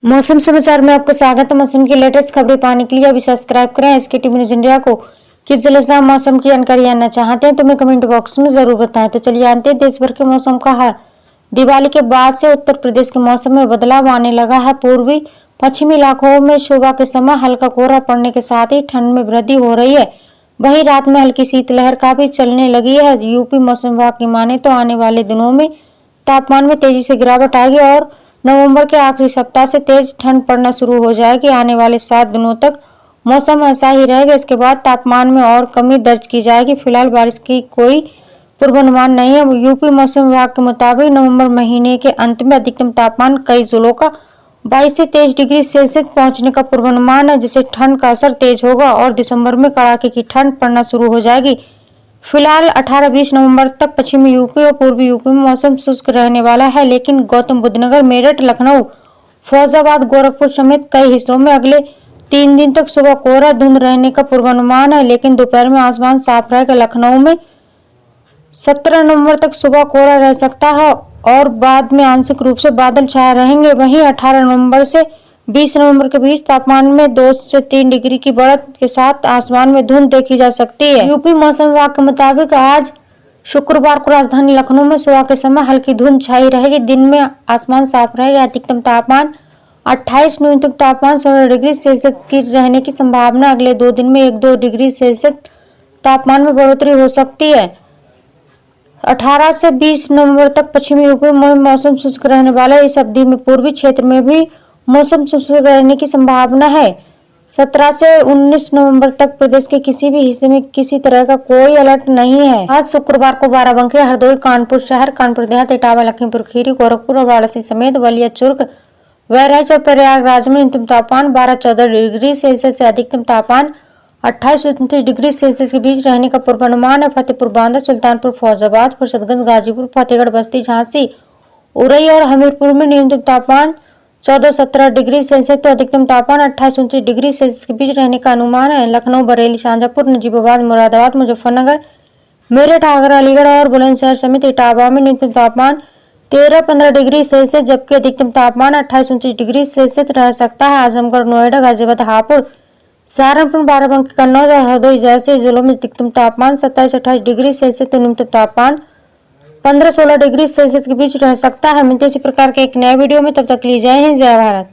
मौसम समाचार में आपका स्वागत है। मौसम की लेटेस्ट खबरें पाने के लिए अभी सब्सक्राइब करें एसके टीवी न्यूज इंडिया को। किस जिले से आप मौसम की जानकारी जानना चाहते हैं तो हमें कमेंट बॉक्स में जरूर बताएं। तो चलिए जानते हैं देश भर के मौसम का हाल। दिवाली के बाद से उत्तर प्रदेश के मौसम में बदलाव आने लगा है। पूर्वी पश्चिमी इलाकों में सुबह के समय हल्का कोहरा पड़ने के साथ ही ठंड में वृद्धि हो रही है। वहीं रात में हल्की शीतलहर का भी चलने लगी है। यूपी मौसम विभाग की माने तो आने वाले दिनों में तापमान में तेजी से गिरावट आएगी और नवंबर के आखिरी सप्ताह से तेज ठंड पड़ना शुरू हो जाएगी। आने वाले 7 दिनों तक मौसम ऐसा ही रहेगा। इसके बाद तापमान में और कमी दर्ज की जाएगी। फिलहाल बारिश की कोई पूर्वानुमान नहीं है। यूपी मौसम विभाग के मुताबिक नवंबर महीने के अंत में अधिकतम तापमान कई जिलों का 22 से 23 डिग्री सेल्सियस पहुंचने का पूर्वानुमान है, जिससे ठंड का असर तेज होगा और दिसंबर में कड़ाके की ठंड पड़ना शुरू हो जाएगी। फिलहाल 18-20 नवंबर तक पश्चिमी यूपी और पूर्वी यूपी में मौसम शुष्क रहने वाला है, लेकिन गौतम बुद्ध नगर, मेरठ, लखनऊ, फैजाबाद, गोरखपुर समेत कई हिस्सों में अगले 3 दिन तक सुबह कोहरा धुंध रहने का पूर्वानुमान है, लेकिन दोपहर में आसमान साफ रहेगा। लखनऊ में 17 नवंबर तक सुबह कोहरा रह सकता है और बाद में आंशिक रूप से बादल छाए रहेंगे। वहीं 18 नवंबर से 20 नवंबर के बीच तापमान में 2 से 3 डिग्री की बढ़त के साथ आसमान में धुंध देखी जा सकती है। यूपी मौसम विभाग के मुताबिक आज शुक्रवार को राजधानी लखनऊ में सुबह के समय हल्की धुंध छाई रहेगी। दिन में आसमान साफ रहेगा। अधिकतम तापमान 28, न्यूनतम तापमान 16 डिग्री सेल्सियस की रहने की संभावना। अगले 2 दिन में 1-2 डिग्री सेल्सियस तापमान में बढ़ोतरी हो सकती है। 18 से 20 नवंबर तक पश्चिमी यूपी में मौसम शुष्क रहने वाला है। इस अवधि में पूर्वी क्षेत्र में भी मौसम शुष्क रहने की संभावना है। 17 से 19 नवंबर तक प्रदेश के किसी भी हिस्से में किसी तरह का कोई अलर्ट नहीं है। आज शुक्रवार को बाराबंकी, हरदोई, कानपुर शहर, कानपुर देहात, इटावा, लखीमपुर खीरी, गोरखपुर और वाराणसी समेत बलिया, चुर्क, बहराइच और प्रयागराज में न्यूनतम तापमान 12-14 डिग्री सेल्सियस से अधिकतम तापमान 28-29 डिग्री सेल्सियस के बीच रहने का पूर्वानुमान है। फतेहपुर, बांदा, सुल्तानपुर, फैजाबाद, फुर्सतगंज, गाजीपुर, फतेहगढ़, बस्ती, झांसी, उरई और हमीरपुर में न्यूनतम तापमान 14-17 डिग्री सेल्सियस तो अधिकतम तापमान 28-29 डिग्री सेल्सियस के बीच रहने का अनुमान है। लखनऊ, बरेली, शाहजहांपुर, नजीबाबाद, मुरादाबाद, मुजफ्फरनगर, मेरठ, आगरा, अलीगढ़ और बुलंदशहर समेत इटावा में न्यूनतम तापमान 13-15 डिग्री सेल्सियस जबकि अधिकतम तापमान 28-29 डिग्री सेल्सियस रह सकता है। आजमगढ़, नोएडा, गाजियाबाद, हापुड़, सहारनपुर, बाराबंकी, कन्नौज और हरदोई जैसे जिलों में अधिकतम तापमान 27-28 डिग्री सेल्सियस तो न्यूनतम तापमान 15-16 डिग्री सेल्सियस के बीच रह सकता है। मिलते इसी प्रकार के एक नए वीडियो में, तब तक के लिए जय हिंद, जय भारत।